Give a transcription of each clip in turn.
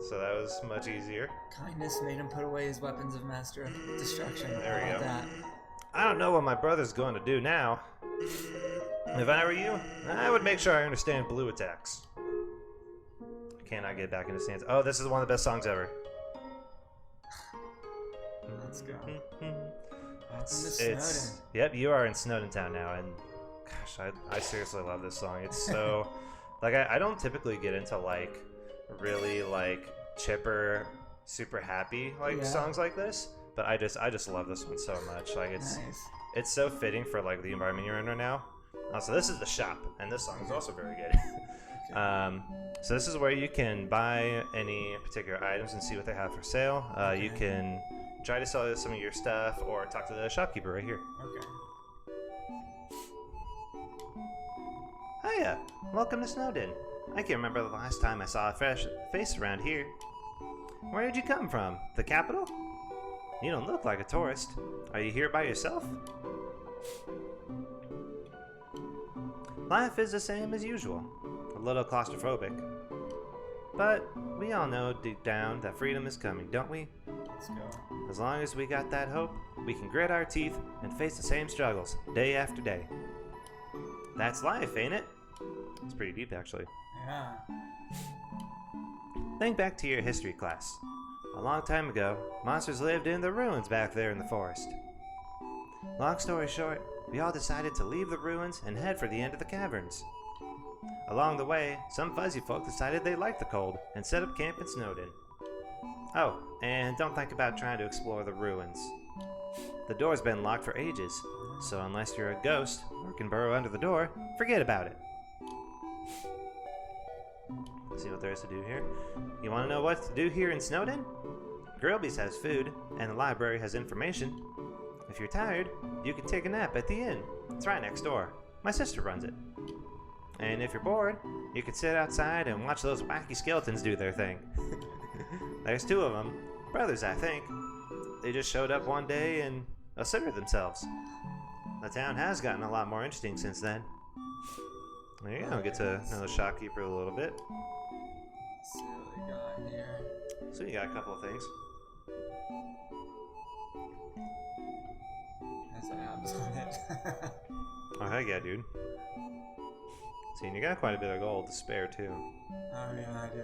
So that was much easier. Kindness made him put away his weapons of mass destruction. There we How go. about that? I don't know what my brother's going to do now. If I were you, I would make sure I understand blue attacks. Can I get back into stance? Oh, this is one of the best songs ever. Let's go. Yep, you are in Snowdin Town now, and gosh, I seriously love this song. It's so like I don't typically get into like really like chipper, super happy like songs like this, but I just love this one so much. Like it's so fitting for like the environment you're in right now. So this is the shop, and this song is also very good. So this is where you can buy any particular items and see what they have for sale. You can try to sell some of your stuff or talk to the shopkeeper right here. Okay. Hiya! Welcome to Snowdin. I can't remember the last time I saw a fresh face around here. Where did you come from? The capital? You don't look like a tourist. Are you here by yourself? Life is the same as usual. A little claustrophobic. But we all know deep down that freedom is coming, don't we? Let's go. As long as we got that hope, we can grit our teeth and face the same struggles day after day. That's life, ain't it? It's pretty deep, actually. Yeah. Think back to your history class. A long time ago, monsters lived in the ruins back there in the forest. Long story short, we all decided to leave the ruins and head for the end of the caverns. Along the way, some fuzzy folk decided they liked the cold and set up camp in Snowdin. Oh, and don't think about trying to explore the ruins. The door's been locked for ages, so unless you're a ghost or can burrow under the door, forget about it. Let's see what there is to do here. You want to know what to do here in Snowdin? Grillby's has food, and the library has information. If you're tired, you can take a nap at the inn. It's right next door. My sister runs it. And if you're bored, you can sit outside and watch those wacky skeletons do their thing. There's two of them. Brothers, I think. They just showed up one day and asserted themselves. The town has gotten a lot more interesting since then. There you go. Get to know the shopkeeper a little bit. Let's see what we got here. So you got a couple of things. Has abs on it. Oh, heck yeah, dude. See, and you got quite a bit of gold to spare, too. Oh, yeah, I do.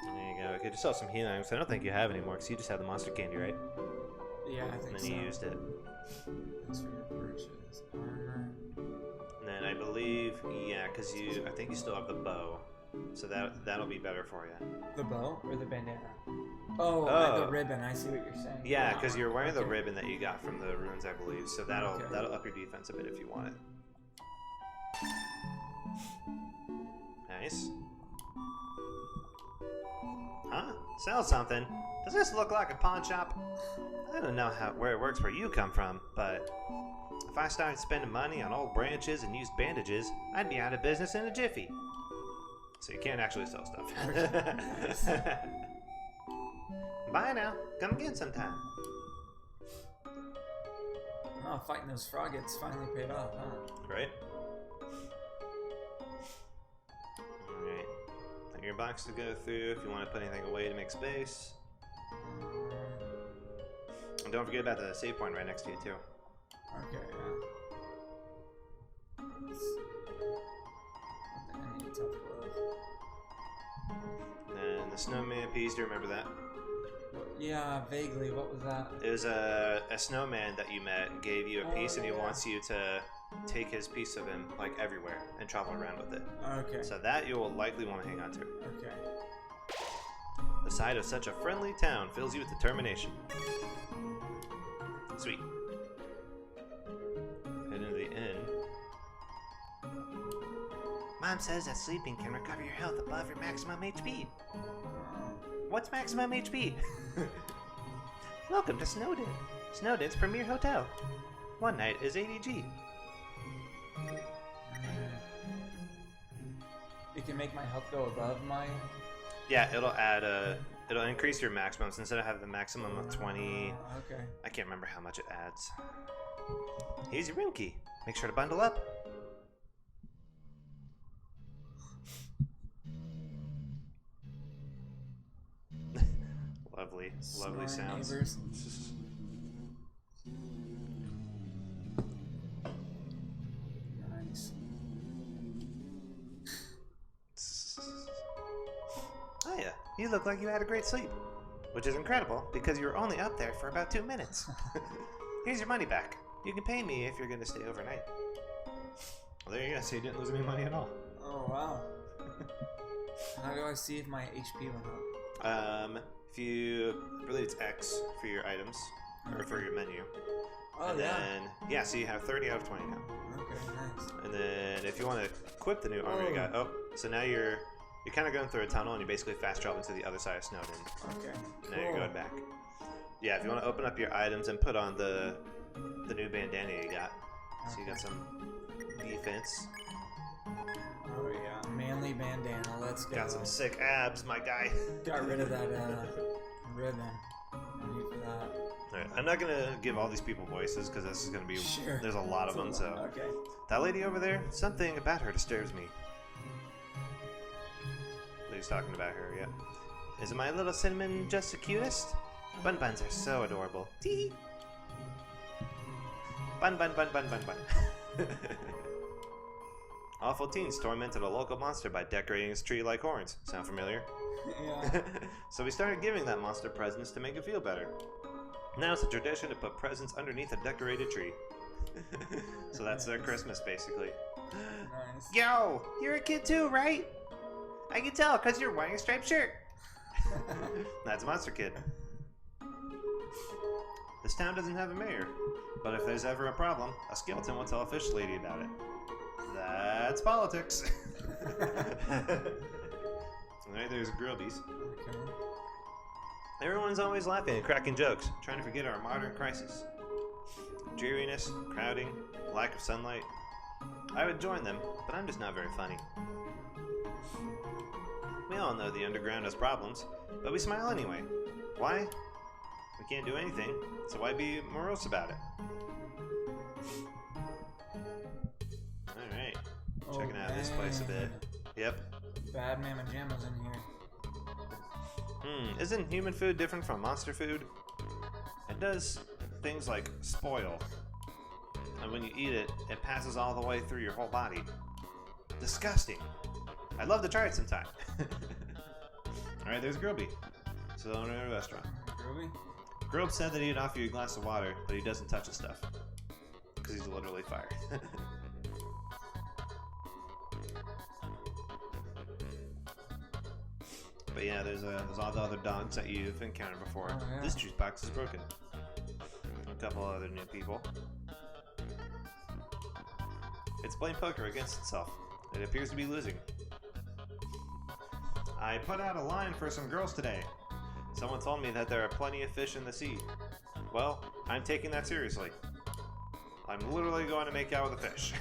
There you go. Okay, just sell some healing items. I don't think you have any more, because you just have the monster candy, right? Yeah, I think so. And then you used it. Thanks for your purchase. Armor. And then I believe, yeah, because I think you still have the bow. So that'll be better for you. The bow or the bandana? Oh, the ribbon. I see what you're saying. Yeah, because you're wearing the ribbon that you got from the ruins, I believe. So that'll up your defense a bit if you want it. Nice. Huh? Sell something? Does this look like a pawn shop? I don't know where it works where you come from, but if I started spending money on old branches and used bandages, I'd be out of business in a jiffy. So you can't actually sell stuff. Bye now. Come again sometime. Oh, fighting those froggets finally paid off, huh? Right? Alright. Got your box to go through if you want to put anything away to make space. And don't forget about the save point right next to you, too. Okay, yeah. I need tough glove. And the snowman piece, do you remember that? Yeah, vaguely. What was that? It was a snowman that you met and gave you a piece, and he wants you to take his piece of him, like, everywhere and travel around with it. Okay. So that you will likely want to hang on to. Okay. The sight of such a friendly town fills you with determination. Sweet. Head into the inn. Mom says that sleeping can recover your health above your maximum HP. What's maximum HP? Welcome to Snowdin. Snowdin's premier hotel. One night is 80G. It can make my health go above my... Yeah, it'll increase your maximums instead of having the maximum of 20. Okay. I can't remember how much it adds. Here's your room key. Make sure to bundle up. lovely Snoring sounds. neighbors. Nice. Oh yeah, you look like you had a great sleep. Which is incredible, because you were only up there for about 2 minutes. Here's your money back. You can pay me if you're going to stay overnight. Well, there you go, so you didn't lose any money at all. Oh, wow. How do I see if my HP went up? If you, I believe it's X for your items, or for your menu. Oh, and yeah. then, yeah, so you have 30 out of 20 now. Okay, nice. And then if you want to equip the new armor you got, so now you're kind of going through a tunnel and you basically fast travel to the other side of Snowdin. Okay. Now you're going back. Yeah, if you want to open up your items and put on the new bandana you got. So you got some defense. Oh yeah, manly bandana. Let's go. Got some sick abs, my guy. Got rid of that ribbon. I need for that. Alright, I'm not gonna give all these people voices because this is gonna be there's a lot of them. So okay. that lady over there, something about her disturbs me. He's talking about her, yeah. Isn't my little cinnamon just the cutest? Bun buns are so adorable. Tee. Bun bun bun bun bun bun. Awful teens tormented a local monster by decorating his tree like horns. Sound familiar? Yeah. So we started giving that monster presents to make it feel better. Now it's a tradition to put presents underneath a decorated tree. So that's their Christmas, basically. Nice. Yo, you're a kid too, right? I can tell because you're wearing a striped shirt. That's Monster Kid. This town doesn't have a mayor, but if there's ever a problem, a skeleton will tell a fish lady about it. That's politics. Alright, there's Grillby's. Okay. Everyone's always laughing and cracking jokes, trying to forget our modern crisis. Dreariness, crowding, lack of sunlight. I would join them, but I'm just not very funny. We all know the underground has problems, but we smile anyway. Why? We can't do anything, so why be morose about it? Alright, checking out this place a bit. Yep. Bad Mama Jamma's in here. Isn't human food different from monster food? It does things like spoil. And when you eat it, it passes all the way through your whole body. Disgusting. I'd love to try it sometime. Alright, there's Grillby. Still owner of a restaurant. Grillby? Grillby said that he'd offer you a glass of water, but he doesn't touch the stuff. Because he's literally fire. But yeah, there's all the other dogs that you've encountered before. Oh, yeah. This juice box is broken. A couple other new people. It's playing poker against itself. It appears to be losing. I put out a line for some girls today. Someone told me that there are plenty of fish in the sea. Well, I'm taking that seriously. I'm literally going to make out with a fish.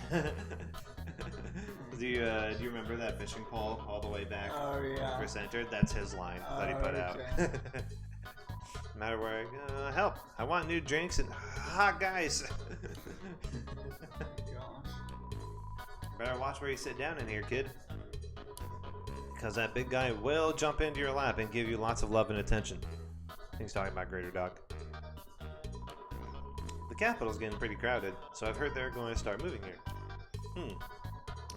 Do you remember that fishing pole all the way back? Oh yeah. First entered? That's his line that he put out. No matter where I go, help! I want new drinks and hot guys. Better watch where you sit down in here, kid. Because that big guy will jump into your lap and give you lots of love and attention. He's talking about Greater Dog. The capital's getting pretty crowded, so I've heard they're going to start moving here.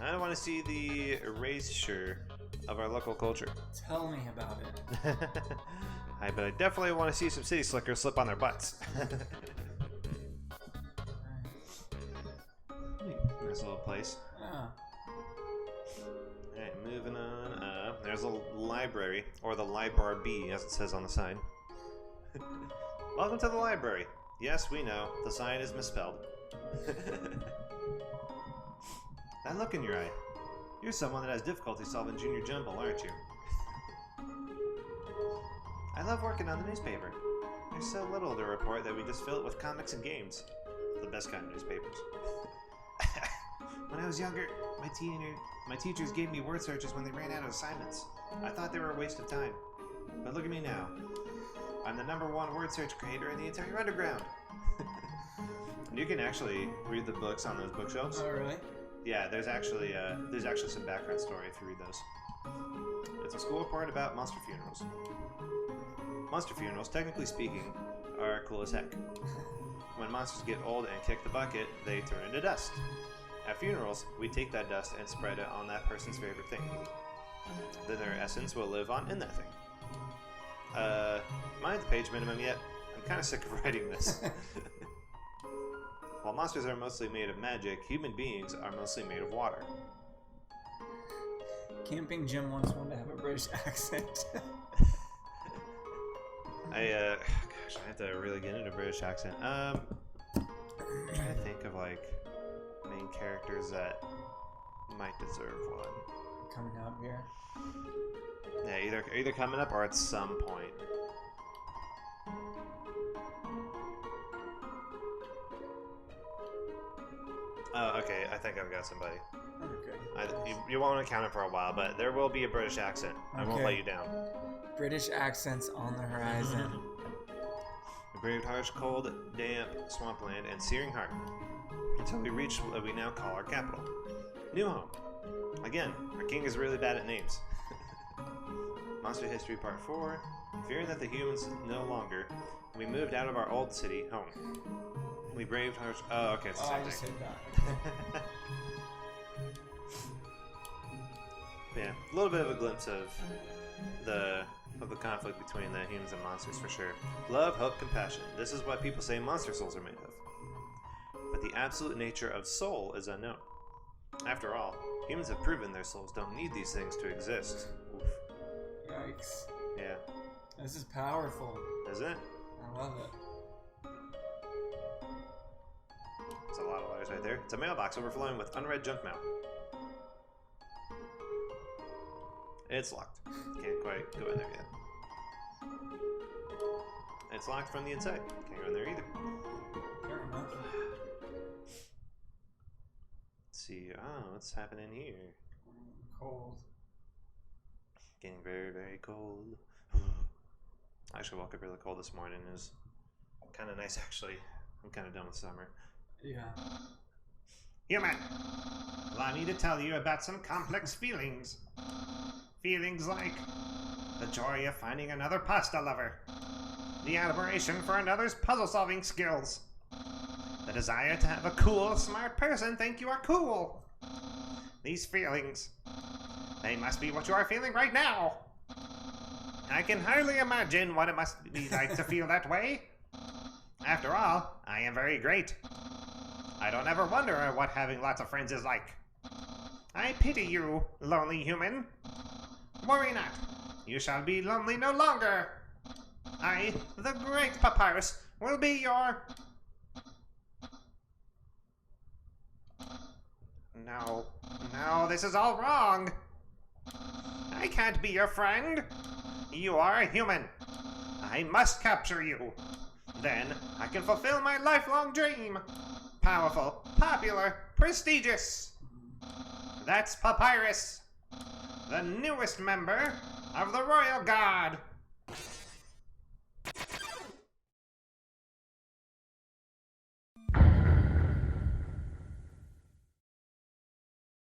I want to see the erasure of our local culture. Tell me about it. But I definitely want to see some city slickers slip on their butts. Nice little place. Yeah. Alright, moving on. There's a library, or the Librarby, as it says on the sign. Welcome to the library. Yes, we know, the sign is misspelled. That look in your eye. You're someone that has difficulty solving Junior Jumble, aren't you? I love working on the newspaper. There's so little to report that we just fill it with comics and games. The best kind of newspapers. When I was younger, my teachers gave me word searches when they ran out of assignments. I thought they were a waste of time. But look at me now. I'm the #1 word search creator in the entire underground. And you can actually read the books on those bookshelves. Oh, really? Yeah, there's actually some background story if you read those. It's a school report about monster funerals. Monster funerals, technically speaking, are cool as heck. When monsters get old and kick the bucket, they turn into dust. At funerals, we take that dust and spread it on that person's favorite thing. Then their essence will live on in that thing. Am I at the page minimum yet? I'm kind of sick of writing this. While monsters are mostly made of magic, human beings are mostly made of water. Camping Jim once wanted to have a British accent. Gosh, I have to really get into a British accent. I'm trying to think of, like, main characters that might deserve one. Coming up here. Yeah, either coming up or at some point. Oh, okay, I think I've got somebody. Okay. You won't encounter for a while, but there will be a British accent. I won't let you down. British accents on the horizon. We braved harsh, cold, damp swampland and searing heart until we reached what we now call our capital, New Home. Again, our king is really bad at names. Monster History Part 4. Fearing that the humans no longer, we moved out of our old city, home. We braved harsh... Oh, okay, it's the same I just thing. hit that. Yeah, a little bit of a glimpse of the conflict between the humans and monsters, for sure. Love, hope, compassion. This is what people say monster souls are made of. But the absolute nature of soul is unknown. After all, humans have proven their souls don't need these things to exist. Oof. Yikes. Yeah. This is powerful. Isn't it? I love it. There's a lot of letters right there. It's a mailbox overflowing with unread junk mail. It's locked. Can't quite go in there yet. It's locked from the inside. Can't go in there either. Fair enough. Let's see. Oh, what's happening here? Cold. Getting very, very cold. I actually woke up really cold this morning. It was kind of nice, actually. I'm kind of done with summer. Yeah. Human, allow me to tell you about some complex feelings. Feelings like the joy of finding another pasta lover, the admiration for another's puzzle-solving skills, the desire to have a cool, smart person think you are cool. These feelings, they must be what you are feeling right now. I can hardly imagine what it must be like to feel that way. After all, I am very great. I don't ever wonder what having lots of friends is like. I pity you, lonely human. Worry not. You shall be lonely no longer. I, the great Papyrus, will be your... No, this is all wrong. I can't be your friend. You are a human. I must capture you. Then I can fulfill my lifelong dream. Powerful, popular, prestigious. That's Papyrus, the newest member of the Royal Guard.